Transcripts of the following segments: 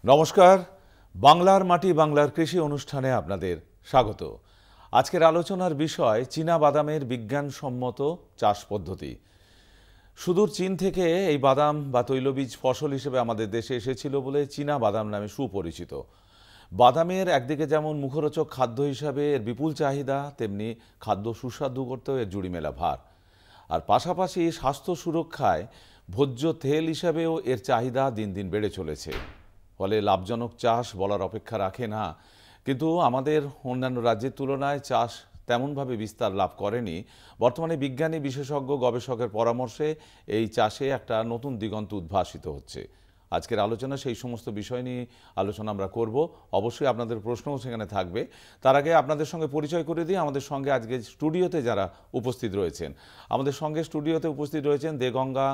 নমস্কার, বাংলার মাটি বাংলার কৃষি অনুষ্ঠানে আপনাদের স্বাগত। আজকের আলোচনার বিষয় চীনা বাদামের বিজ্ঞানসম্মত চাষ পদ্ধতি। সুদূর চীন থেকে এই বাদাম বা তৈলবীজ ফসল হিসেবে আমাদের দেশে এসেছিল বলে চীনা বাদাম নামে সুপরিচিত। বাদামের একদিকে যেমন মুখরোচক খাদ্য হিসাবে এর বিপুল চাহিদা, তেমনি খাদ্য সুস্বাদু করতেও এর জুড়ি মেলা ভার। আর পাশাপাশি স্বাস্থ্য সুরক্ষায় ভোজ্য তেল হিসাবেও এর চাহিদা দিন দিন বেড়ে চলেছে। ফলে লাভজনক চাষ বলার অপেক্ষা রাখে না। কিন্তু আমাদের অন্যান্য রাজ্যের তুলনায় চাষ তেমনভাবে বিস্তার লাভ করেনি। বর্তমানে বিজ্ঞানী, বিশেষজ্ঞ, গবেষকের পরামর্শে এই চাষে একটা নতুন দিগন্ত উদ্ভাসিত হচ্ছে। আজকের আলোচনা সেই সমস্ত বিষয় নিয়ে আলোচনা আমরা করব। অবশ্যই আপনাদের প্রশ্নও সেখানে থাকবে। তার আগে আপনাদের সঙ্গে পরিচয় করে দিই আমাদের সঙ্গে আজকে স্টুডিওতে যারা উপস্থিত রয়েছেন। আমাদের সঙ্গে স্টুডিওতে উপস্থিত রয়েছেন দেগঙ্গা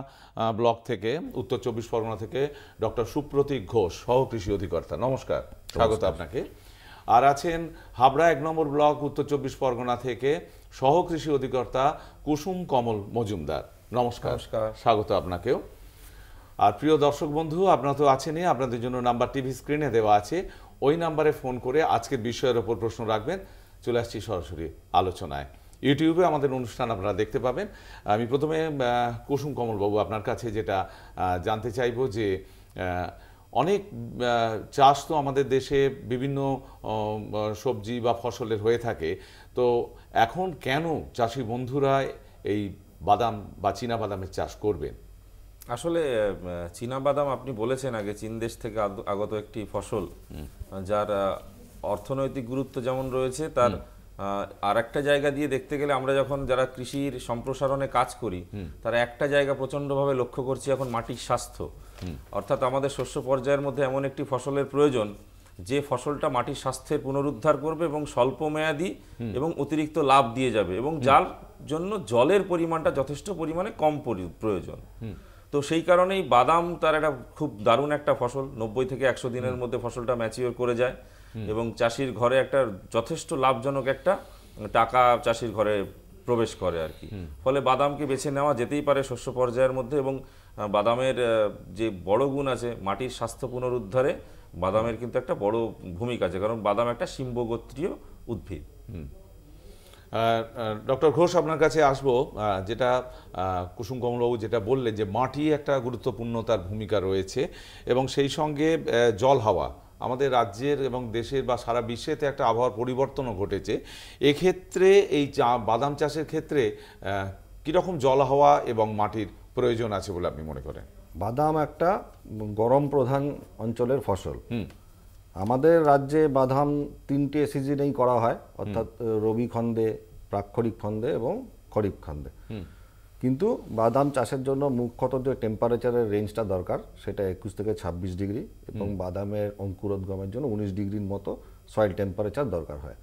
ব্লক থেকে, উত্তর 24 পরগনা থেকে ডক্টর সুপ্রতীক ঘোষ, সহ কৃষি অধিকর্তা। নমস্কার, স্বাগত আপনাকে। আর আছেন হাবড়া 1 নম্বর ব্লক, উত্তর 24 পরগনা থেকে সহ কৃষি অধিকর্তা কুসুম কমল মজুমদার। নমস্কার, স্বাগত আপনাকেও। আর প্রিয় দর্শক বন্ধু, আপনারা তো আছেনই, আপনাদের জন্য নাম্বার টিভি স্ক্রিনে দেওয়া আছে। ওই নাম্বারে ফোন করে আজকের বিষয়ের ওপর প্রশ্ন রাখবেন। চলে আসছি সরাসরি আলোচনায়। ইউটিউবে আমাদের অনুষ্ঠান আপনারা দেখতে পাবেন। আমি প্রথমে কুসুম কমলবাবু আপনার কাছে যেটা জানতে চাইব যে অনেক চাষ তো আমাদের দেশে বিভিন্ন সবজি বা ফসলের হয়ে থাকে। তো এখন কেন চাষি বন্ধুরা এই বাদাম বা চীনা বাদামের চাষ করবেন? আসলে চীনা বাদাম আপনি বলেছেন আগে, চীন দেশ থেকে আগত একটি ফসল, যার অর্থনৈতিক গুরুত্ব যেমন রয়েছে, তার আর একটা জায়গা দিয়ে দেখতে গেলে আমরা যখন যারা কৃষির সম্প্রসারণে কাজ করি, তারা একটা জায়গা প্রচণ্ডভাবে লক্ষ্য করছি এখন মাটির স্বাস্থ্য। অর্থাৎ আমাদের শস্য পর্যায়ের মধ্যে এমন একটি ফসলের প্রয়োজন যে ফসলটা মাটির স্বাস্থ্যের পুনরুদ্ধার করবে এবং স্বল্প মেয়াদী এবং অতিরিক্ত লাভ দিয়ে যাবে, এবং যার জন্য জলের পরিমাণটা যথেষ্ট পরিমাণে কম প্রয়োজন। তো সেই কারণেই বাদাম তার একটা খুব দারুণ একটা ফসল। 90 থেকে 100 দিনের মধ্যে ফসলটা ম্যাচিওর করে যায় এবং চাষির ঘরে একটা যথেষ্ট লাভজনক একটা টাকা চাষির ঘরে প্রবেশ করে আর কি। ফলে বাদামকে বেছে নেওয়া যেতেই পারে শস্য পর্যায়ের মধ্যে। এবং বাদামের যে বড় গুণ আছে মাটির স্বাস্থ্য পুনরুদ্ধারে, বাদামের কিন্তু একটা বড় ভূমিকা আছে, কারণ বাদাম একটা শিম্বগোত্রীয় উদ্ভিদ। ডক্টর ঘোষ, আপনার কাছে আসবো। যেটা কুসুম কমলবাবু যেটা বললেন যে মাটি একটা গুরুত্বপূর্ণ তার ভূমিকা রয়েছে, এবং সেই সঙ্গে জল হাওয়া আমাদের রাজ্যের এবং দেশের বা সারা বিশ্বেতে একটা আবহাওয়ার পরিবর্তনও ঘটেছে। এক্ষেত্রে এই বাদাম চাষের ক্ষেত্রে কীরকম জল হাওয়া এবং মাটির প্রয়োজন আছে বলে আপনি মনে করেন? বাদাম একটা গরম প্রধান অঞ্চলের ফসল। আমাদের রাজ্যে বাদাম 3টে সিজনেই করা হয়, অর্থাৎ রবি খণ্ডে, প্রাক-খরিফ খণ্ডে এবং খরিফ খণ্ডে। কিন্তু বাদাম চাষের জন্য মুখ্যত যে টেম্পারেচারের রেঞ্জটা দরকার সেটা 21 থেকে 26 ডিগ্রি, এবং বাদামের অঙ্কুরোদ্গমের জন্য 19 ডিগ্রির মতো সয়েল টেম্পারেচার দরকার হয়।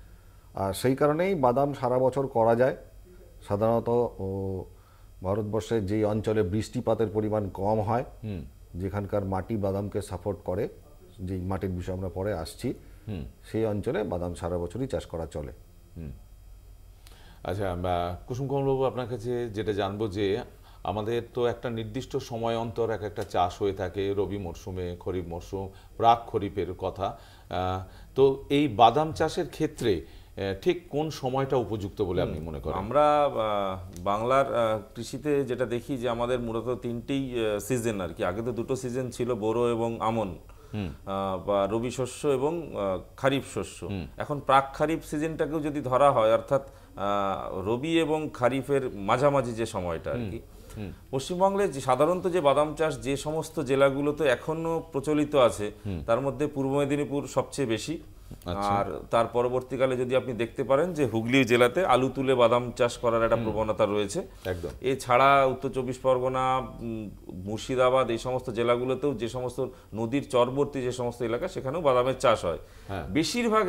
আর সেই কারণেই বাদাম সারা বছর করা যায়। সাধারণত ভারতবর্ষের যেই অঞ্চলে বৃষ্টিপাতের পরিমাণ কম হয়, যেখানকার মাটি বাদামকে সাপোর্ট করে, যেই মাটির বিষয়ে আমরা পরে আসছি, সেই অঞ্চলে বাদাম সারা বছরই চাষ করা চলে। আচ্ছা, কুসুম কমলবাবু, আপনার কাছে যেটা জানবো যে আমাদের তো একটা নির্দিষ্ট সময় অন্তর এক একটা চাষ হয়ে থাকে, রবি মরশুমে, খরিফ মরশুম, প্রাক খরিফের কথা। তো এই বাদাম চাষের ক্ষেত্রে ঠিক কোন সময়টা উপযুক্ত বলে আপনি মনে করেন? আমরা বাংলার কৃষিতে যেটা দেখি যে আমাদের মূলত 3টি সিজন আর কি। আগে তো 2টো সিজন ছিল, বোরো এবং আমন, বা রবি শস্য এবং খারিফ শস্য। এখন প্রাক খারিফ সিজনটাকেও যদি ধরা হয়, অর্থাৎ রবি এবং খারিফের মাঝামাঝি যে সময়টা আর কি, পশ্চিমবঙ্গে সাধারণত যে বাদাম চাষ যে সমস্ত জেলাগুলোতে এখনো প্রচলিত আছে, তার মধ্যে পূর্ব মেদিনীপুর সবচেয়ে বেশি। আর তার পরবর্তীকালে যদি আপনি দেখতে পারেন যে হুগলি জেলাতে আলু তুলে বাদাম চাষ করার একটা প্রবণতা রয়েছে। একদম। এছাড়া উত্তর 24 পরগনা, মুর্শিদাবাদ, এই সমস্ত জেলাগুলোতেও যে সমস্ত নদীর চরবর্তী যে সমস্ত এলাকা, সেখানেও বাদামের চাষ হয়। বেশিরভাগ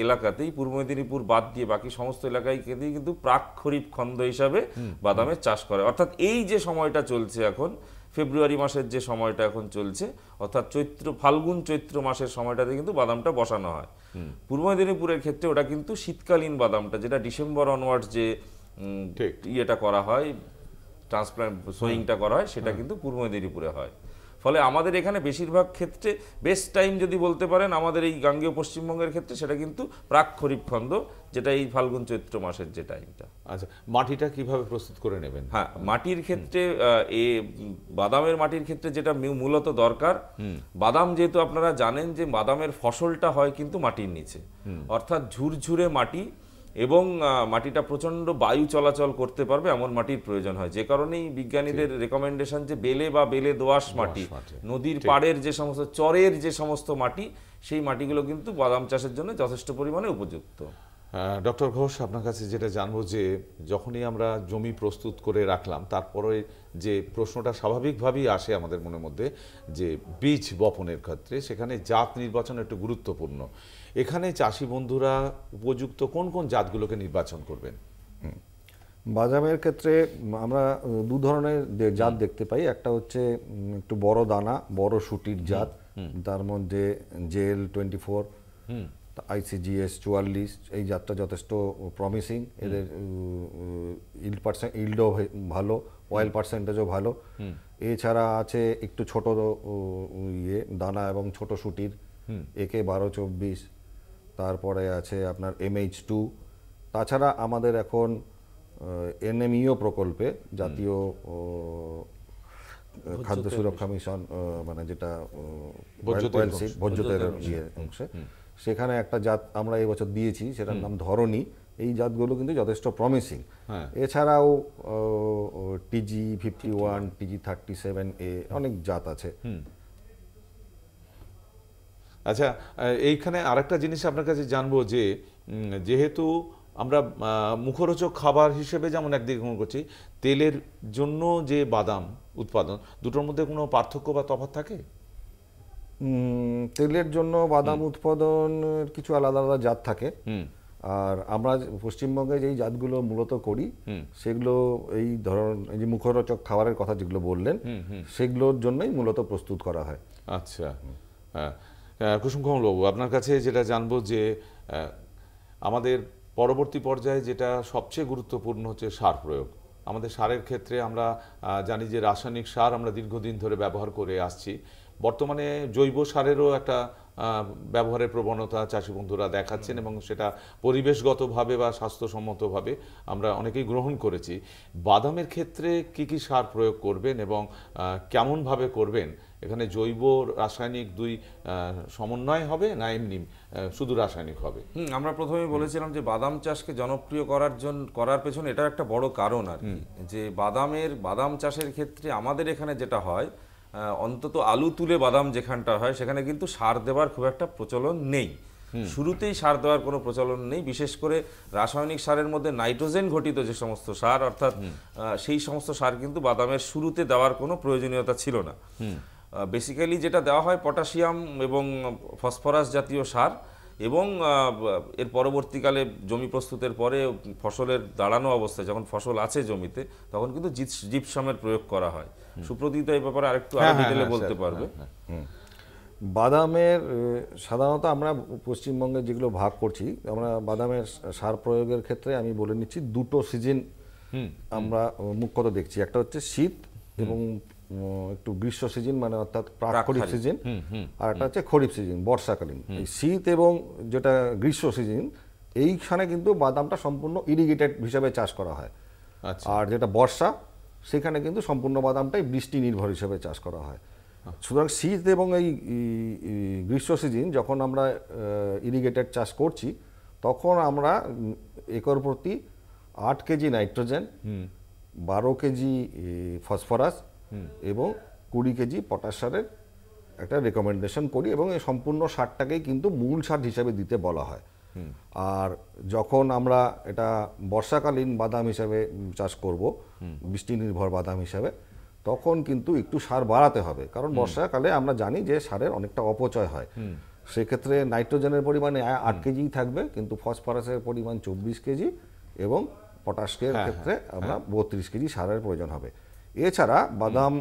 এলাকাতেই, পূর্ব মেদিনীপুর বাদ দিয়ে বাকি সমস্ত এলাকায় কিন্তু প্রাক খরিফ খণ্ড হিসাবে বাদামের চাষ করে। অর্থাৎ এই যে সময়টা চলছে এখন, ফেব্রুয়ারি মাসের যে সময়টা এখন চলছে, অর্থাৎ ফাল্গুন চৈত্র মাসের সময়টাতে কিন্তু বাদামটা বসানো হয়। পূর্ব মেদিনীপুরের ক্ষেত্রে ওটা কিন্তু শীতকালীন বাদামটা, যেটা ডিসেম্বর অনওয়ার্ডস যে ইয়েটা করা হয়, ট্রান্সপ্লান্ট সোয়িংটা করা হয়, সেটা কিন্তু পূর্ব মেদিনীপুরে হয়। ফলে আমাদের এখানে বেশিরভাগ ক্ষেত্রে বেস্ট টাইম যদি বলতে পারেন আমাদের এই গাঙ্গেয় পশ্চিমবঙ্গের ক্ষেত্রে সেটা কিন্তু প্রাক খরিফ খন্ড, যেটা এই ফাল্গুন চৈত্র মাসের যে টাইমটা। আচ্ছা, মাটিটা কিভাবে প্রস্তুত করে নেবেন? হ্যাঁ, মাটির ক্ষেত্রে বাদামের মাটির ক্ষেত্রে যেটা মূলত দরকার, বাদাম যেহেতু আপনারা জানেন যে বাদামের ফসলটা হয় কিন্তু মাটির নিচে, অর্থাৎ ঝুরঝুরে মাটি এবং মাটিটা প্রচণ্ড বায়ু চলাচল করতে পারবে এমন মাটির প্রয়োজন হয়। যে কারণেই বিজ্ঞানীদের রেকমেন্ডেশন যে বেলে বা বেলে দোআঁশ মাটি, নদীর পাড়ের যে সমস্ত চরের যে সমস্ত মাটি, সেই মাটিগুলো কিন্তু বাদাম চাষের জন্য যথেষ্ট পরিমাণে উপযুক্ত। ডক্টর ঘোষ, আপনার কাছে যেটা জানবো যে যখনই আমরা জমি প্রস্তুত করে রাখলাম, তারপরে যে প্রশ্নটা স্বাভাবিকভাবেই আসে আমাদের মনের মধ্যে যে বীজ বপনের ক্ষেত্রে সেখানে জাত নির্বাচন একটু গুরুত্বপূর্ণ। এখানে চাষি বন্ধুরা উপযুক্ত কোন কোন জাতগুলোকে নির্বাচন করবেন? বাদামের ক্ষেত্রে আমরা দু ধরনের জাত দেখতে পাই। একটা হচ্ছে একটু বড় দানা, বড় শুটির জাত, তার মধ্যে জেল 24, ICGS 44, এই জাতটা যথেষ্ট প্রমিসিং। এদের ইল্ডও ভালো, অয়েল পার্সেন্টেজও ভালো। এছাড়া আছে একটু ছোট দানা এবং ছোট শুটির AK 12-24, তারপরে আছে আপনার MH2। তাছাড়া আমাদের এখন NMEO প্রকল্পে, জাতীয় খাদ্য সুরক্ষা মিশন, মানে যেটা ভোজ্যতের অংশে, সেখানে একটা জাত আমরা এই বছর দিয়েছি, সেটার নাম ধরণী। এই জাতগুলো কিন্তু যথেষ্ট প্রমিসিং। এছাড়াও TG 51, TG 37A, অনেক জাত আছে। আচ্ছা, এইখানে আরেকটা জিনিস আপনার কাছে জানবো যে যেহেতু আমরা মুখরোচক খাবার হিসেবে যেমন একদিকে গ্রহণ করছি, তেলের জন্য যে বাদাম উৎপাদন, দুটোর মধ্যে কোনো পার্থক্য বা তফাৎ থাকে? তেলের জন্য বাদাম উৎপাদনের কিছু আলাদা আলাদা জাত থাকে। আর আমরা পশ্চিমবঙ্গে যেই জাতগুলো মূলত করি সেগুলো এই ধরনের, এই যে মুখরোচক খাবারের কথা যেগুলো বললেন, সেগুলোর জন্যই মূলত প্রস্তুত করা হয়। আচ্ছা, হ্যাঁ। কুসুম কমলবাবু, আপনার কাছে যেটা জানবো যে আমাদের পরবর্তী পর্যায়ে যেটা সবচেয়ে গুরুত্বপূর্ণ হচ্ছে সার প্রয়োগ। আমাদের সারের ক্ষেত্রে আমরা জানি যে রাসায়নিক সার আমরা দীর্ঘদিন ধরে ব্যবহার করে আসছি। বর্তমানে জৈব সারেরও একটা ব্যবহারের প্রবণতা চাষি বন্ধুরা দেখাচ্ছেন এবং সেটা পরিবেশগতভাবে বা স্বাস্থ্যসম্মতভাবে আমরা অনেকেই গ্রহণ করেছি। বাদামের ক্ষেত্রে কি কি সার প্রয়োগ করবেন এবং কেমনভাবে করবেন? এখানে জৈব রাসায়নিক দুই সমন্বয় হবে না এমনি শুধু রাসায়নিক হবে? আমরা প্রথমেই বলেছিলাম যে বাদাম চাষকে জনপ্রিয় করার পেছনে এটা একটা বড় কারণ আর কি, যে বাদাম চাষের ক্ষেত্রে আমাদের এখানে যেটা হয়, অন্তত আলু তুলে বাদাম যেখানটা হয় সেখানে কিন্তু সার দেওয়ার খুব একটা প্রচলন নেই। শুরুতেই সার দেওয়ার কোনো প্রচলন নেই। বিশেষ করে রাসায়নিক সারের মধ্যে নাইট্রোজেন ঘটিত যে সমস্ত সার, অর্থাৎ সেই সমস্ত সার কিন্তু বাদামের শুরুতে দেওয়ার কোনো প্রয়োজনীয়তা ছিল না। বেসিক্যালি যেটা দেওয়া হয় পটাশিয়াম এবং ফসফরাস জাতীয় সার, এবং এর পরবর্তীকালে জমি প্রস্তুতের পরে ফসলের দাঁড়ানো অবস্থায় যখন ফসল আছে জমিতে, তখন কিন্তু জিপসামের প্রয়োগ করা হয়। সুপ্রতীত এই ব্যাপারে আরেকটু ডিটেইলে বলতে পারবে। বাদামের সাধারণত আমরা পশ্চিমবঙ্গে যেগুলো ভাগ করছি, আমরা বাদামের সার প্রয়োগের ক্ষেত্রে আমি বলে নিচ্ছি দুটো সিজন আমরা মুখ্যত দেখছি। একটা হচ্ছে শীত এবং একটু গ্রীষ্ম সিজন, মানে অর্থাৎ প্রাক-খরিফ সিজন, আর একটা হচ্ছে খরিফ সিজন, বর্ষাকালীন। এই শীত এবং যেটা গ্রীষ্ম সিজন, এইখানে কিন্তু বাদামটা সম্পূর্ণ ইরিগেটেড হিসাবে চাষ করা হয়। আর যেটা বর্ষা, সেখানে কিন্তু সম্পূর্ণ বাদামটাই বৃষ্টি নির্ভর হিসেবে চাষ করা হয়। সুতরাং শীত এবং এই গ্রীষ্ম সিজন যখন আমরা ইরিগেটেড চাষ করছি, তখন আমরা একর প্রতি 8 কেজি নাইট্রোজেন, 12 কেজি ফসফরাস এবং 20 কেজি পটাশ সারের একটা রেকমেন্ডেশন করি, এবং এই সম্পূর্ণ সারটাকেই কিন্তু মূল সার হিসাবে দিতে বলা হয়। আর যখন আমরা এটা বর্ষাকালীন বাদাম হিসাবে চাষ করব, বৃষ্টি নির্ভর বাদাম হিসাবে, তখন কিন্তু একটু সার বাড়াতে হবে, কারণ বর্ষাকালে আমরা জানি যে সারের অনেকটা অপচয় হয়। সেক্ষেত্রে নাইট্রোজেনের পরিমাণে 8 কেজি থাকবে, কিন্তু ফসফরাসের পরিমাণ 24 কেজি এবং পটাশের ক্ষেত্রে আমরা 32 কেজি সারের প্রয়োজন হবে। এছাড়া বাদাম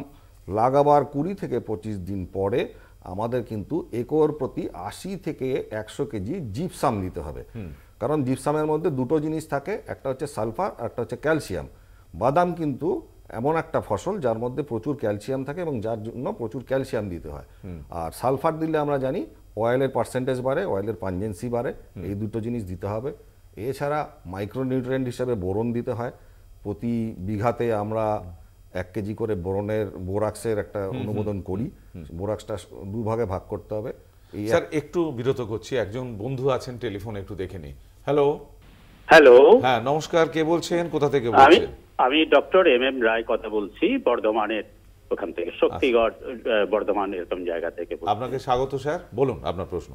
লাগাবার 20 থেকে 25 দিন পরে আমাদের কিন্তু একর প্রতি 80 থেকে 100 কেজি জিপসাম দিতে হবে। কারণ জিপসামের মধ্যে দুটো জিনিস থাকে, একটা হচ্ছে সালফার আর একটা হচ্ছে ক্যালসিয়াম। বাদাম কিন্তু এমন একটা ফসল যার মধ্যে প্রচুর ক্যালসিয়াম থাকে এবং যার জন্য প্রচুর ক্যালসিয়াম দিতে হয়। আর সালফার দিলে আমরা জানি অয়েলের পার্সেন্টেজ বাড়ে, অয়েলের পাঞ্জেন্সি বাড়ে, এই দুটো জিনিস দিতে হবে। এছাড়া মাইক্রোনিউট্রিয়েন্ট হিসেবে বোরন দিতে হয়। প্রতি বিঘাতে আমরা 1 কেজি করে বোরাক্সের একটা অনুমোদন করি। বোরাক্সটা 2 ভাগে ভাগ করতে হবে। স্যার একটু বিরত করছি, একজন বন্ধু আছেন টেলিফোনে, একটু দেখে নিই। হ্যালো। হ্যালো, হ্যাঁ নমস্কার, কে বলছেন, কোথা থেকে আমি বলছেন? আমি ডক্টর এম রায় কথা বলছি, বর্ধমানের ওখান থেকে, শক্তিগড় বর্ধমান এরকম জায়গা থেকে বলছি। আপনাকে স্বাগত স্যার, বলুন আপনার প্রশ্ন।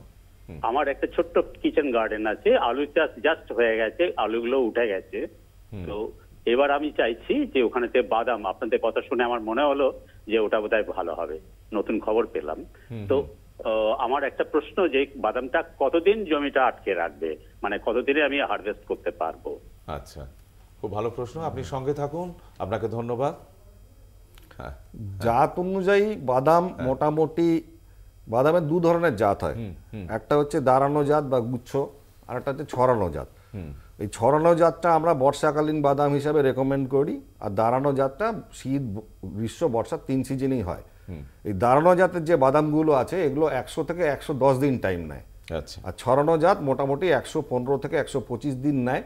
আমার একটা ছোট্ট কিচেন গার্ডেন আছে, আলু চাষ জাস্ট হয়ে গেছে, আলুগুলো উঠে গেছে। তো এবার আমি চাইছি যে ওখানেতে বাদাম, আপনাদের কথা শুনে আমার মনে হলো যে ওটা বোধহয় ভালো হবে, নতুন খবর পেলাম। তো আমার একটা প্রশ্ন, যে বাদামটা কতদিন জমিটা আটকে রাখবে, মানে কতদিনে আমি হারভেস্ট করতে পারবো? আচ্ছা, খুব ভালো প্রশ্ন, আপনি সঙ্গে থাকুন, আপনাকে ধন্যবাদ। হ্যাঁ, জাত অনুযায়ী বাদাম মোটামুটি, বাদামের 2 ধরনের জাত হয়। একটা হচ্ছে দাঁড়ানো জাত বা গুচ্ছ, আর একটা হচ্ছে ছড়ানো জাত। এই ছড়ানো জাতটা আমরা বর্ষাকালীন বাদাম হিসাবে রেকমেন্ড করি, আর দাঁড়ানো জাতটা শীত, গ্রীষ্ম, বর্ষা 3 সিজনেই হয়। এই দাঁড়ানো জাতের যে বাদামগুলো আছে এগুলো 100 থেকে 110 দিন টাইম নেয়। আচ্ছা, আর ছড়ানো জাত মোটামুটি 115 থেকে 125 দিন নেয়।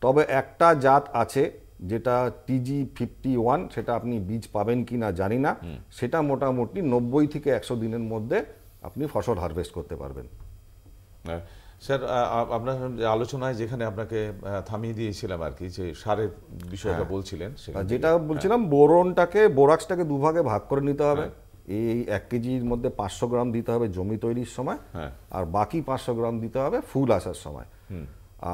তবে একটা জাত আছে যেটা TG51, সেটা আপনি বীজ পাবেন কি না জানি না, সেটা মোটামুটি 90 থেকে 100 দিনের মধ্যে আপনি ফসল হারভেস্ট করতে পারবেন। স্যার আপনার আলোচনায় যেখানে আপনাকে থামিয়ে দিয়েছিলাম আর কি, যে সারের বিষয়টা বলছিলেন, যেটা বলছিলাম, বোরাক্সটাকে 2 ভাগে ভাগ করে নিতে হবে। এই 1 কেজির মধ্যে 500 গ্রাম দিতে হবে জমি তৈরির সময়, আর বাকি 500 গ্রাম দিতে হবে ফুল আসার সময়।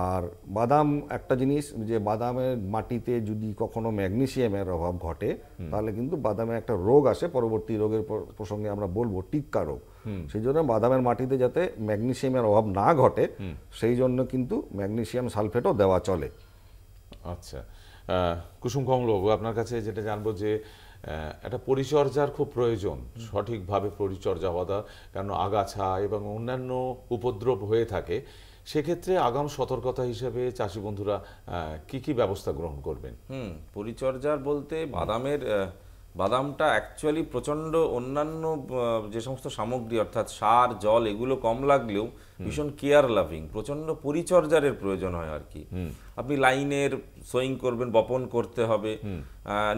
আর বাদাম একটা জিনিস, যে বাদামের মাটিতে যদি কখনো ম্যাগনেসিয়ামের অভাব ঘটে তাহলে কিন্তু বাদামে একটা রোগ আসে, পরবর্তী রোগের প্রসঙ্গে আমরা বলবো, টিক্কা রোগ। সেই জন্য বাদামের মাটিতে যাতে ম্যাগনেসিয়ামের অভাব না ঘটে সেই জন্য কিন্তু ম্যাগনেসিয়াম সালফেটও দেওয়া চলে। আচ্ছা, কুসুম কমলবাবু, আপনার কাছে যেটা জানবো যে একটা পরিচর্যার খুব প্রয়োজন, সঠিকভাবে পরিচর্যা হওয়া, কারণ আগাছা এবং অন্যান্য উপদ্রব হয়ে থাকে। সেক্ষেত্রে আগাম সতর্কতা হিসেবে চাষি বন্ধুরা কি কি ব্যবস্থা গ্রহণ করবেন? পরিচর্যার বলতে বাদামটা অ্যাকচুয়ালি প্রচণ্ড অন্যান্য যে সমস্ত সামগ্রী অর্থাৎ সার, জল এগুলো কম লাগলেও ভীষণ কেয়ার লাভিং, প্রচণ্ড পরিচর্যার প্রয়োজন হয় আর কি। আপনি লাইনের সোয়িং করবেন, বপন করতে হবে,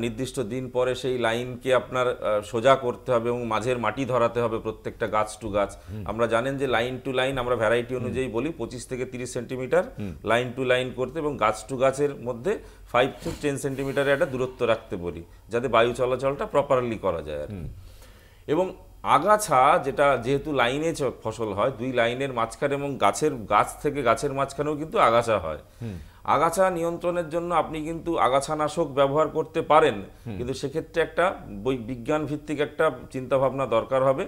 নির্দিষ্ট দিন পরে সেই লাইনকে আপনার সোজা করতে হবে এবং মাঝের মাটি ধরাতে হবে প্রত্যেকটা গাছ টু গাছ। আমরা জানেন যে লাইন টু লাইন আমরা ভ্যারাইটি অনুযায়ী বলি 25 থেকে 30 সেন্টিমিটার লাইন টু লাইন করতে, এবং গাছ টু গাছের মধ্যে 5 to 10 সেন্টিমিটারের একটা দূরত্ব রাখতে বলি, যাতে বায়ু চলাচলটা প্রপারলি করা যায় আর কি। এবং আগাছা, যেটা যেহেতু লাইনে ফসল হয়, 2 লাইনের মাঝখানে এবং গাছ থেকে গাছের মাঝখানেও কিন্তু আগাছা হয়। আগাছা নিয়ন্ত্রণের জন্য আপনি কিন্তু আগাছানাশক ব্যবহার করতে পারেন, কিন্তু সেক্ষেত্রে একটা বিজ্ঞান ভিত্তিক একটা চিন্তা ভাবনা দরকার হবে,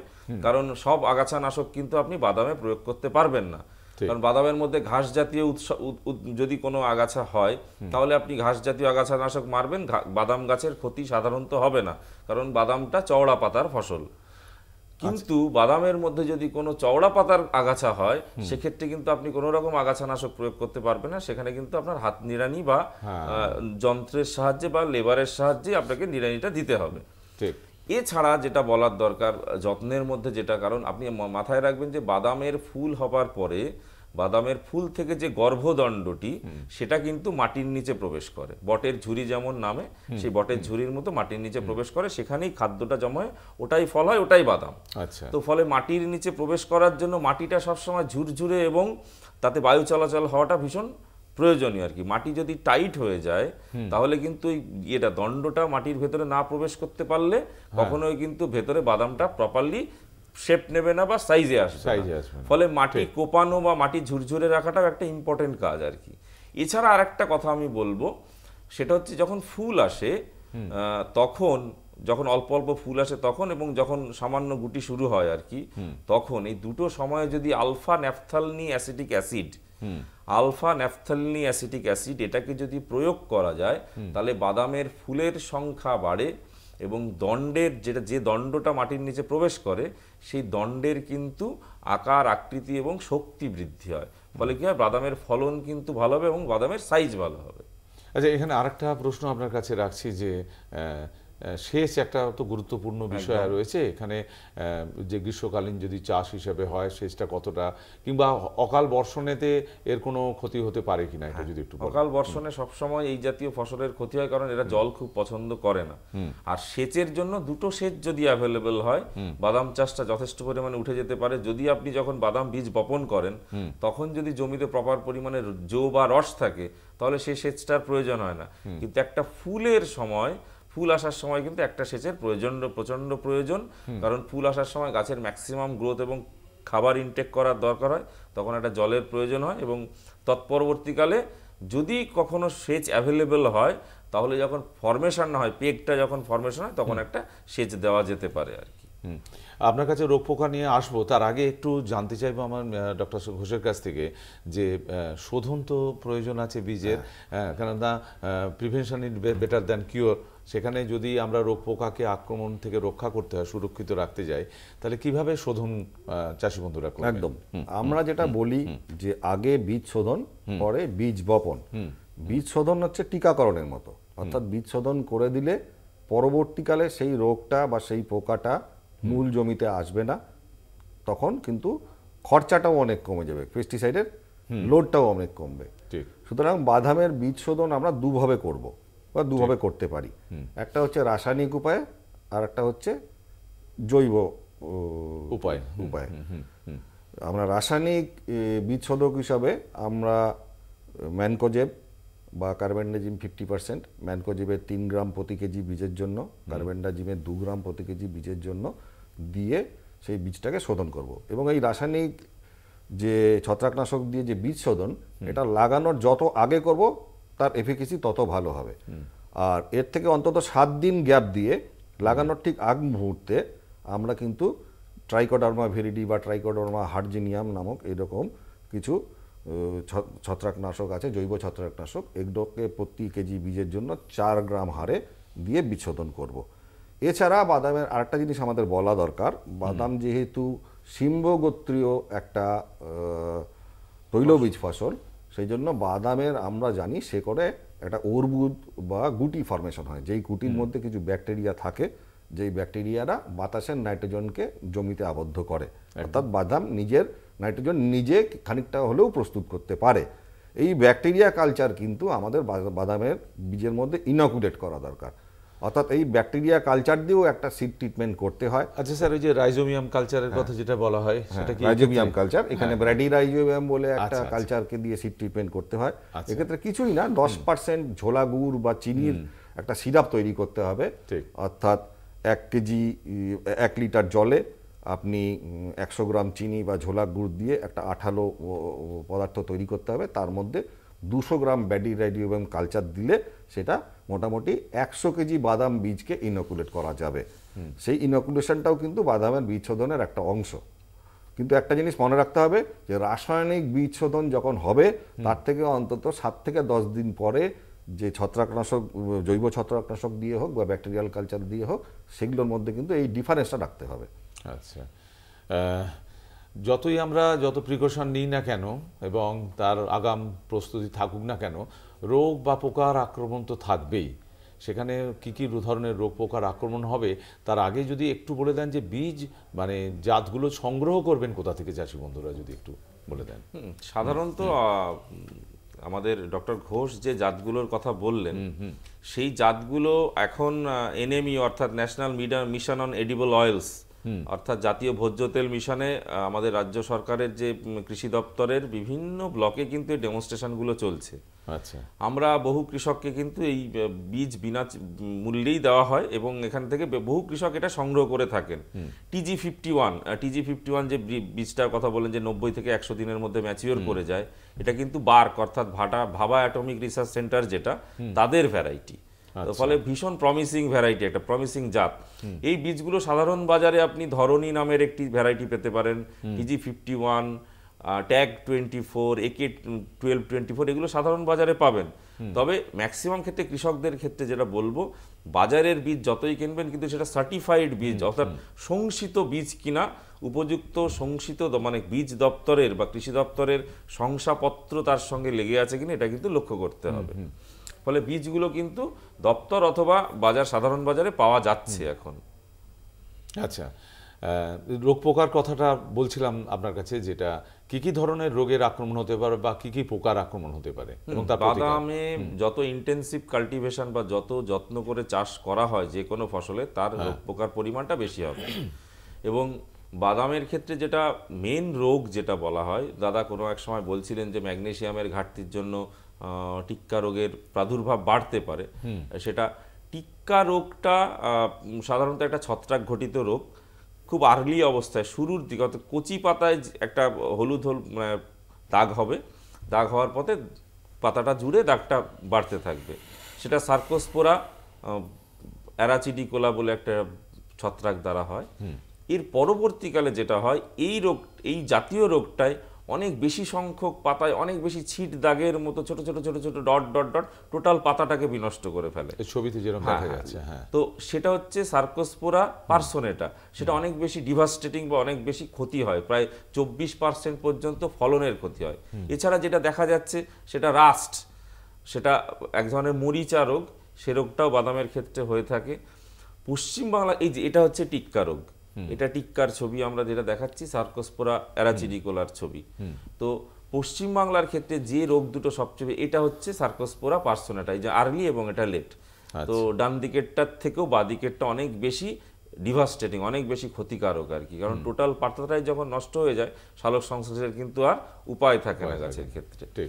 কারণ সব আগাছানাশক কিন্তু আপনি বাদামে প্রয়োগ করতে পারবেন না। কারণ বাদামের মধ্যে ঘাস জাতীয় যদি কোনো আগাছা হয় তাহলে আপনি ঘাস জাতীয় আগাছানাশক মারবেন, বাদাম গাছের ক্ষতি সাধারণত হবে না, কারণ বাদামটা চওড়া পাতার ফসল। কিন্তু বাদামের মধ্যে যদি কোনো চওড়া পাতার আগাছা হয় সেক্ষেত্রে কিন্তু আপনি কোনো রকম আগাছানাশক প্রয়োগ করতে পারবেন না, সেখানে কিন্তু আপনার হাত নিড়ানি বা যন্ত্রের সাহায্যে বা লেবারের সাহায্যে আপনাকে নিড়ানিটা দিতে হবে। এছাড়া যেটা বলার দরকার যত্নের মধ্যে যেটা, কারণ আপনি মাথায় রাখবেন যে বাদামের ফুল হবার পরে বাদামের ফুল থেকে যে গর্ভদণ্ডটি সেটা কিন্তু মাটির নিচে প্রবেশ করে, বটের ঝুরি যেমন নামে, সেই বটের ঝুরির মতো মাটির নিচে প্রবেশ করে, সেখানেই খাদ্যটা জমায়, ওটাই ফল হয়, ওটাই বাদাম। তো ফলে মাটির নিচে প্রবেশ করার জন্য মাটিটা সবসময় ঝুরঝুরে এবং তাতে বায়ু চলাচল হওয়াটা ভীষণ প্রয়োজনীয় আর কি। মাটি যদি টাইট হয়ে যায় তাহলে কিন্তু এটা দণ্ডটা মাটির ভেতরে না প্রবেশ করতে পারলে কখনোই কিন্তু ভেতরে বাদামটা প্রপারলি শেপ নেবে না বা সাইজে আসবে। ফলে মাটি কোপানো বা মাটি ঝুরঝুরে রাখাটাও একটা ইম্পর্টেন্ট কাজ আর কি। এছাড়া আর একটা কথা আমি বলবো, সেটা হচ্ছে যখন ফুল আসে তখন, যখন অল্প অল্প ফুল আসে তখন এবং যখন সামান্য গুটি শুরু হয় আর কি, তখন এই দুটো সময়ে যদি আলফা ন্যাপথালিন অ্যাসিটিক অ্যাসিড এটাকে যদি প্রয়োগ করা যায় তাহলে বাদামের ফুলের সংখ্যা বাড়ে এবং দণ্ডের যে দণ্ডটা মাটির নিচে প্রবেশ করে সেই দণ্ডের কিন্তু আকার, আকৃতি এবং শক্তি বৃদ্ধি হয়। ফলে কি হয়, বাদামের ফলন কিন্তু ভালো হবে এবং বাদামের সাইজ ভালো হবে। আচ্ছা, এখানে আরেকটা প্রশ্ন আপনার কাছে রাখছি যে সেচ একটা তো গুরুত্বপূর্ণ বিষয় রয়েছে এখানে, যে গ্রীষ্মকালীন যদি চাষ হিসেবে হয় সেচটা কতটা, কিংবা অকাল বর্ষণেতে এর কোনো ক্ষতি হতে পারে কিনা, এটা যদি একটু বলেন। অকাল বর্ষণে সবসময় এই জাতীয় ফসলের ক্ষতি হয়, কারণ এরা জল খুব পছন্দ করে না। আর সেচের জন্য দুটো সেচ যদি অ্যাভেলেবেল হয়, বাদাম চাষটা যথেষ্ট পরিমাণে উঠে যেতে পারে। যদি আপনি যখন বাদাম বীজ বপন করেন তখন যদি জমিতে প্রপার পরিমাণে জো বা রস থাকে তাহলে সেই সেচটার প্রয়োজন হয় না। কিন্তু একটা ফুলের সময়, ফুল আসার সময় কিন্তু একটা সেচের প্রচন্ড প্রয়োজন, কারণ ফুল আসার সময় গাছের ম্যাক্সিমাম গ্রোথ এবং খাবার ইনটেক করার দরকার হয়, তখন একটা জলের প্রয়োজন হয়। এবং তৎপরবর্তীকালে যদি কখনো সেচ অ্যাভেলেবেল হয় তাহলে যখন ফরমেশন না হয়, পেগটা যখন ফরমেশন হয় তখন একটা সেচ দেওয়া যেতে পারে আর কি। আপনার কাছে রোগ পোকা নিয়ে আসবো, তার আগে একটু জানতে চাইবো আমার ডক্টর ঘোষের কাছ থেকে যে শোধন তো প্রয়োজন আছে বীজের, কেননা prevention is better than cure. সেখানে যদি আমরা রোগ পোকাকে আক্রমণ থেকে রক্ষা করতে হয়, সুরক্ষিত রাখতে যাই, তাহলে কিভাবে শোধন চাষি বন্ধুরা করবেন? একদম, আমরা যেটা বলি যে আগে বীজ শোধন, পরে বীজ বপন। বীজ শোধন হচ্ছে টিকাকরণের মতো, অর্থাৎ বীজ শোধন করে দিলে পরবর্তীকালে সেই রোগটা বা সেই পোকাটা মূল জমিতে আসবে না, তখন কিন্তু খরচাটাও অনেক কমে যাবে, পেস্টিসাইডের লোডটাও অনেক কমবে। ঠিক। সুতরাং বাদামের বীজ শোধন আমরা দুভাবে করব বা দুভাবে করতে পারি। একটা হচ্ছে রাসায়নিক উপায়ে, আর একটা হচ্ছে জৈব উপায়। আমরা রাসায়নিক বীজ শোধক হিসাবে আমরা ম্যানকোজেব বা কার্বেন্ডাজিম 50%, ম্যানকোজেবের 3 গ্রাম প্রতি কেজি বীজের জন্য, কার্বেন্ডাজিমের 2 গ্রাম প্রতি কেজি বীজের জন্য দিয়ে সেই বীজটাকে শোধন করব। এবং এই রাসায়নিক যে ছত্রাকনাশক দিয়ে যে বীজ শোধন, এটা লাগানোর যত আগে করব তার এফিকেসি তত ভালো হবে। আর এর থেকে অন্তত 7 দিন গ্যাপ দিয়ে লাগানোর ঠিক আগ মুহূর্তে আমরা কিন্তু ট্রাইকোডার্মা ভিরিডি বা ট্রাইকোডার্মা হার্জিনিয়াম নামক এরকম কিছু ছত্রাকনাশক আছে, জৈব ছত্রাকনাশক, এগুলোকে প্রতি কেজি বীজের জন্য 4 গ্রাম হারে দিয়ে বীজ শোধন করব। এছাড়া বাদামের আরেকটা জিনিস আমাদের বলা দরকার, বাদাম যেহেতু সিম্বগোত্রীয় একটা তৈলবীজ ফসল, সেই জন্য বাদামের আমরা জানি সে করে একটা অর্বুদ বা গুটি ফরমেশন হয়, যেই গুটির মধ্যে কিছু ব্যাকটেরিয়া থাকে, যেই ব্যাকটেরিয়ারা বাতাসের নাইট্রোজেনকে জমিতে আবদ্ধ করে, অর্থাৎ বাদাম নিজের নাইট্রোজেন নিজে খানিকটা হলেও প্রস্তুত করতে পারে। এই ব্যাকটেরিয়া কালচার কিন্তু আমাদের বাদামের বীজের মধ্যে ইনকুলেট করা দরকার, অর্থাৎ এই ব্যাকটেরিয়া কালচার দিয়েও একটা সিড ট্রিটমেন্ট করতে হয়। আচ্ছা স্যার, ওই যে রাইজোমিয়াম কালচারের কথা যেটা বলা হয়, সেটা কি রাইজোমিয়াম কালচার? এখানে ব্র্যাডি রাইজোমিয়াম বলে একটা কালচারকে দিয়ে সিড ট্রিটমেন্ট করতে হয়। এক্ষেত্রে কিছুই না, 10% ঝোলা গুড় বা চিনির একটা সিরাপ তৈরি করতে হবে, অর্থাৎ 1 কেজি 1 লিটার জলে আপনি 100 গ্রাম চিনি বা ঝোলা গুড় দিয়ে একটা আঠালো পদার্থ তৈরি করতে হবে, তার মধ্যে 200 গ্রাম ব্র্যাডি রাইজোমিয়াম কালচার দিলে সেটা মোটামুটি 100 কেজি বাদাম বীজকে ইনোকুলেট করা যাবে। সেই ইনোকুলেশনটাও কিন্তু বাদামের বীজ শোধনের একটা অংশ। কিন্তু একটা জিনিস মনে রাখতে হবে যে রাসায়নিক বীজ শোধন যখন হবে তার থেকে অন্তত 7 থেকে 10 দিন পরে যে ছত্রাকনাশক, জৈব ছত্রাকনাশক দিয়ে হোক বা ব্যাকটেরিয়াল কালচার দিয়ে হোক, সেগুলোর মধ্যে কিন্তু এই ডিফারেন্সটা রাখতে হবে। আচ্ছা, যত প্রিকশন নিই না কেন এবং তার আগাম প্রস্তুতি থাকুক না কেন, রোগ বা পোকার আক্রমণ তো থাকবেই। সেখানে কি কি ধরনের রোগ পোকার আক্রমণ হবে তার আগে যদি একটু বলে দেন যে বীজ মানে জাতগুলো সংগ্রহ করবেন কোথা থেকে, চাষি বন্ধুরা যদি একটু বলে দেন। সাধারণত আমাদের ডক্টর ঘোষ যে জাতগুলোর কথা বললেন, সেই জাতগুলো এখন এনএমই অর্থাৎ national mission on edible oils, অর্থাৎ জাতীয় ভোজ্য তেল মিশনে আমাদের রাজ্য সরকারের যে কৃষি দপ্তরের বিভিন্ন ব্লকে কিন্তু এই ডেমনস্ট্রেশনগুলো চলছে। আচ্ছা, আমরা বহু কৃষককে কিন্তু এই বীজ বিনা মূল্যেই দেওয়া হয় এবং এখান থেকে বহু কৃষক এটা সংগ্রহ করে থাকেন। TG51 যে বীজটার কথা বলেন যে 90 থেকে 100 দিনের মধ্যে ম্যাচিওর করে যায়, এটা কিন্তু বার্ক অর্থাৎ ভাবা অ্যাটমিক রিসার্চ সেন্টার যেটা, তাদের ভ্যারাইটি। ফলে ভীষণ প্রমিসিং ভ্যারাইটি, একটা প্রমিসিং জাত। এই বীজগুলো সাধারণ বাজারে আপনি ধরনী নামের একটি ভ্যারাইটি পেতে পারেন, TG51, ট্যাগ 24, AK 1224, এগুলো সাধারণ বাজারে পাবেন। তবে ম্যাক্সিমাম ক্ষেত্রে কৃষকদের ক্ষেত্রে যেটা বলবো, বাজারের বীজ যতই কিনবেন কিন্তু সেটা সার্টিফাইড বীজ, অর্থাৎ শংসিত বীজ কিনা, উপযুক্ত শংসিত মানে বীজ দপ্তরের বা কৃষি দপ্তরের শংসাপত্র তার সঙ্গে লেগে আছে কিনা, এটা কিন্তু লক্ষ্য করতে হবে। ফলে বীজগুলো কিন্তু দপ্তর অথবা সাধারণ বাজারে পাওয়া যাচ্ছে এখন। আচ্ছা, রোগ পোকার কথাটা বলছিলাম আপনার কাছে, যেটা কি কি ধরনের রোগের আক্রমণ হতে পারে বা কি কি পোকার আক্রমণ হতে পারে এবং তার প্রতিকার? বাদামে যত ইন্টেন্সিভ কাল্টিভেশন বা যত যত্ন করে চাষ করা হয় যে কোনো ফসলে, তার রোগ পোকার পরিমাণটা বেশি হবে। এবং বাদামের ক্ষেত্রে যেটা মেন রোগ যেটা বলা হয়, দাদা কোনো এক সময় বলছিলেন যে ম্যাগনেসিয়ামের ঘাটতির জন্য টিক্কা রোগের প্রাদুর্ভাব বাড়তে পারে। সেটা টিক্কা রোগটা সাধারণত একটা ছত্রাক ঘটিত রোগ, খুব আর্লি অবস্থায় শুরুর দিকে, অর্থাৎ কচি পাতায় একটা হলুদ দাগ হবে, দাগ হওয়ার পথে পাতাটা জুড়ে দাগটা বাড়তে থাকবে। সেটা সার্কোস্পোরা অ্যারাচিডিকোলা বলে একটা ছত্রাক দ্বারা হয়। এর পরবর্তীকালে যেটা হয়, এই জাতীয় রোগটায় অনেক বেশি সংখ্যক পাতায় অনেক বেশি ছিট দাগের মতো ছোট ছোট ছোট ছোট ডট ডট ডট টোটাল পাতাটাকে বিনষ্ট করে ফেলে। ছবিতে যেরকম দেখা যাচ্ছে, হ্যাঁ। তো সেটা হচ্ছে সার্কোস্পোরা পার্সোনেটা। সেটা অনেক বেশি ডিভাস্টেটিং বা অনেক বেশি ক্ষতি হয়, প্রায় 24% পর্যন্ত ফলনের ক্ষতি হয়। এছাড়া যেটা দেখা যাচ্ছে সেটা রাস্ট, সেটা এক ধরনের মরিচা রোগ, সে রোগটাও বাদামের ক্ষেত্রে হয়ে থাকে। পশ্চিমবাংলা এই যে এটা হচ্ছে টিক্কা রোগ, এটা টিক্কার ছবি আমরা যেটা দেখাচ্ছি, সার্কোস্পোরা অ্যারাচিডিকোলার ছবি। তো পশ্চিমবাংলার ক্ষেত্রে যে রোগ দুটো সবচেয়ে, এটা হচ্ছে সার্কোস্পোরা পার্সোনেটা, এই যে আর্লি এবং এটা লেট। তো ডান দিকেরটার থেকেও বাঁ দিকেরটা অনেক বেশি ডিভাস্টেটিং, অনেক বেশি ক্ষতিকারক আর কি, কারণ টোটাল পাতাটাই যখন নষ্ট হয়ে যায়, সালোক সংশ্লেষের কিন্তু আর উপায় থাকে না গাছের ক্ষেত্রে।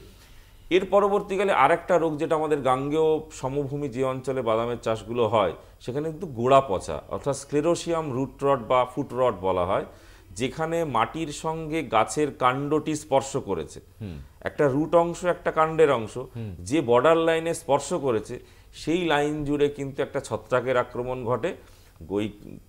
এর পরবর্তীকালে আরেকটা রোগ যেটা আমাদের গাঙ্গেয় সমভূমি যে অঞ্চলে বাদামের চাষগুলো হয়, সেখানে কিন্তু গোড়া পচা, অর্থাৎ স্ক্লেরোসিয়াম রুট রট বা ফুট রট বলা হয়, যেখানে মাটির সঙ্গে গাছের কাণ্ডটি স্পর্শ করেছে, একটা রুট অংশ একটা কাণ্ডের অংশ, যে বর্ডার লাইনে স্পর্শ করেছে সেই লাইন জুড়ে কিন্তু একটা ছত্রাকের আক্রমণ ঘটে, ওই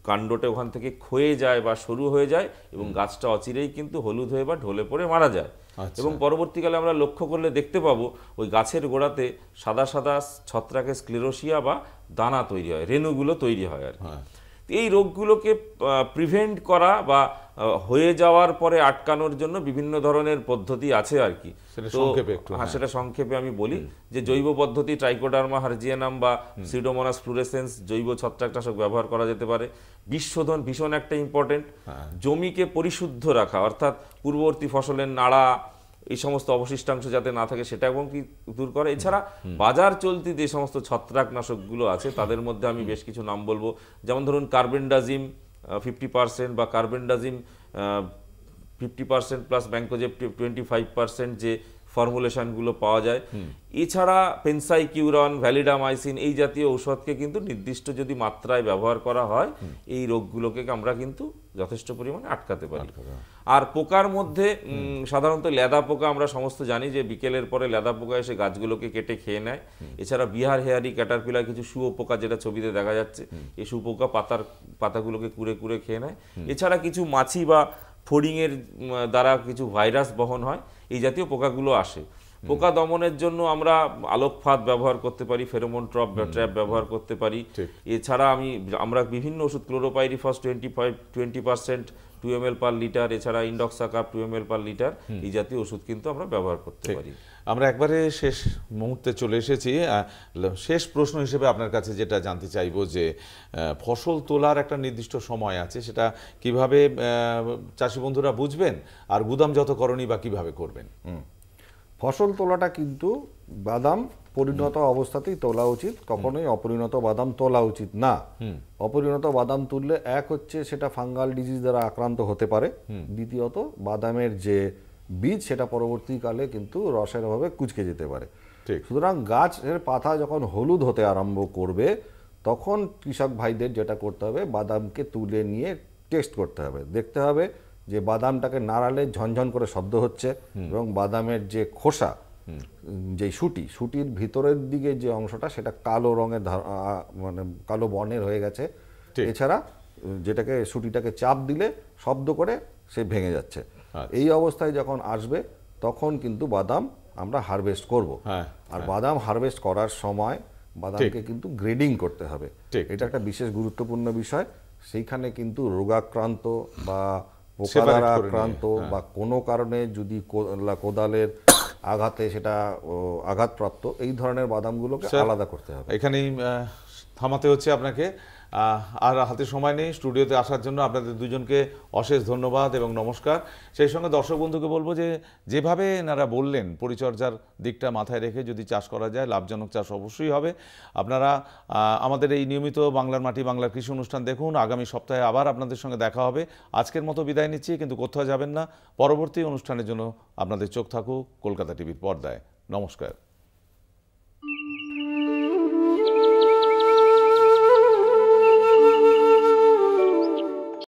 কাণ্ডটা ওখান থেকে ক্ষয়ে যায় বা সরু হয়ে যায় এবং গাছটা অচিরেই কিন্তু হলুদ হয়ে বা ঢলে পড়ে মারা যায়। এবং পরবর্তীকালে আমরা লক্ষ্য করলে দেখতে পাবো ওই গাছের গোড়াতে সাদা সাদা ছত্রাকের স্ক্লেরোসিয়া বা দানা তৈরি হয়, রেণুগুলো তৈরি হয় আর কি। এই রোগগুলোকে প্রিভেন্ট করা বা হয়ে যাওয়ার পরে আটকানোর জন্য বিভিন্ন ধরনের পদ্ধতি আছে আর কি। সেটা সংক্ষেপে আমি বলি যে জৈব পদ্ধতি ট্রাইকোডার্মা হার্জিয়ানাম বা সিডোমোনাস ফ্লুরেসেন্স জৈব ছত্রাকনাশক ব্যবহার করা যেতে পারে। বিশোধন ভীষণ একটা ইম্পর্টেন্ট, জমিকে পরিশুদ্ধ রাখা, অর্থাৎ পূর্ববর্তী ফসলের নাড়া এই সমস্ত অবশিষ্টাংশ যাতে না থাকে সেটা এবং কি দূর করে। এছাড়া বাজার চলতি যে সমস্ত ছত্রাকনাশকগুলো আছে তাদের মধ্যে আমি বেশ কিছু নাম বলবো, যেমন ধরুন কার্বেন্ডাজিম 50% বা কার্বেন্ডাজিম 50% প্লাস ব্যাঙ্কোজেব 25% যে ফর্মুলেশনগুলো পাওয়া যায়। এছাড়া পেনসাইকিউরন, ভ্যালিডামাইসিন এই জাতীয় ঔষধকে কিন্তু নির্দিষ্ট যদি মাত্রায় ব্যবহার করা হয়, এই রোগগুলোকে আমরা কিন্তু যথেষ্ট পরিমাণে আটকাতে পারি। আর পোকার মধ্যে সাধারণত লেদা পোকা, আমরা সমস্ত জানি যে বিকেলের পরে লেদা পোকা এসে গাছগুলোকে কেটে খেয়ে নেয়। এছাড়া বিহার হেয়ারি ক্যাটারপিলার, কিছু শুয়োপোকা যেটা ছবিতে দেখা যাচ্ছে, এই শুয়োপোকা পাতাগুলোকে কুড়ে কুড়ে খেয়ে নেয়। এছাড়া কিছু মাছি বা ফড়িংয়ের দ্বারা কিছু ভাইরাস বহন হয়, এই জাতীয় পোকাগুলো আসে। পোকা দমনের জন্য আমরা আলোক ফাঁদ ব্যবহার করতে পারি, ফেরোমন ট্র্যাপ ব্যবহার করতে পারি। এছাড়া আমরা বিভিন্ন ওষুধ, ক্লোরোপাইরিফস 20% 2 ml পার লিটার, এছাড়া ইন্ডক্সাকাপ 2 ml পার লিটার, এই জাতীয় ওষুধ কিন্তু আমরা ব্যবহার করতে পারি। আমরা একবারে শেষ মুহূর্তে চলে এসেছি। শেষ প্রশ্ন হিসেবে আপনার কাছে যেটা জানতে চাইবো যে ফসল তোলার একটা নির্দিষ্ট সময় আছে, সেটা কিভাবে চাষি বন্ধুরা বুঝবেন, আর গুদামজাতকরণই বা কিভাবে করবেন? ফসল তোলাটা কিন্তু বাদাম পরিণত অবস্থাতেই তোলা উচিত, কখনোই অপরিণত বাদাম তোলা উচিত না। অপরিণত বাদাম তুললে এক হচ্ছে সেটা ফাঙ্গাল ডিজিজ দ্বারা আক্রান্ত হতে পারে, দ্বিতীয়ত বাদামের যে বীজ সেটা পরবর্তীকালে কিন্তু রসের অভাবে কুঁচকে যেতে পারে। সুতরাং গাছের পাতা যখন হলুদ হতে আরম্ভ করবে তখন কৃষক ভাইদের যেটা করতে হবে, বাদামকে তুলে নিয়ে টেস্ট করতে হবে, দেখতে হবে যে বাদামটাকে নাড়ালে ঝনঝন করে শব্দ হচ্ছে এবং বাদামের যে খোসা, যে সুটির ভিতরের দিকে যে অংশটা সেটা কালো রঙের মানে কালো বর্ণের হয়ে গেছে। এছাড়া যেটাকে সুটিটাকে চাপ দিলে শব্দ করে সে ভেঙে যাচ্ছে। এই অবস্থায় যখন আসবে তখন কিন্তু বাদাম আমরা হারভেস্ট করব। আর বাদাম হারভেস্ট করার সময় বাদামকে কিন্তু গ্রেডিং করতে হবে, এটা একটা বিশেষ গুরুত্বপূর্ণ বিষয়। সেইখানে কিন্তু রোগাক্রান্ত বা পোকা দ্বারা আক্রান্ত বা কোনো কারণে যদি কোদালের আঘাতে সেটা আঘাতপ্রাপ্ত, এই ধরনের বাদামগুলোকে স্যার, আলাদা করতে হবে। এখানেই থামাতে হচ্ছে আপনাকে। আর হাতে সময় নেই, স্টুডিওতে আসার জন্য আপনাদের দুজনকে অশেষ ধন্যবাদ এবং নমস্কার। সেই সঙ্গে দর্শক বন্ধুকে বলবো যে যেভাবে এনারা বললেন পরিচর্যার দিকটা মাথায় রেখে যদি চাষ করা যায় লাভজনক চাষ অবশ্যই হবে। আপনারা আমাদের এই নিয়মিত বাংলার মাটি বাংলার কৃষি অনুষ্ঠান দেখুন। আগামী সপ্তাহে আবার আপনাদের সঙ্গে দেখা হবে। আজকের মতো বিদায় নিচ্ছি, কিন্তু কোথাও যাবেন না। পরবর্তী অনুষ্ঠানের জন্য আপনাদের চোখ থাকুক কলকাতা টিভির পর্দায়। নমস্কার।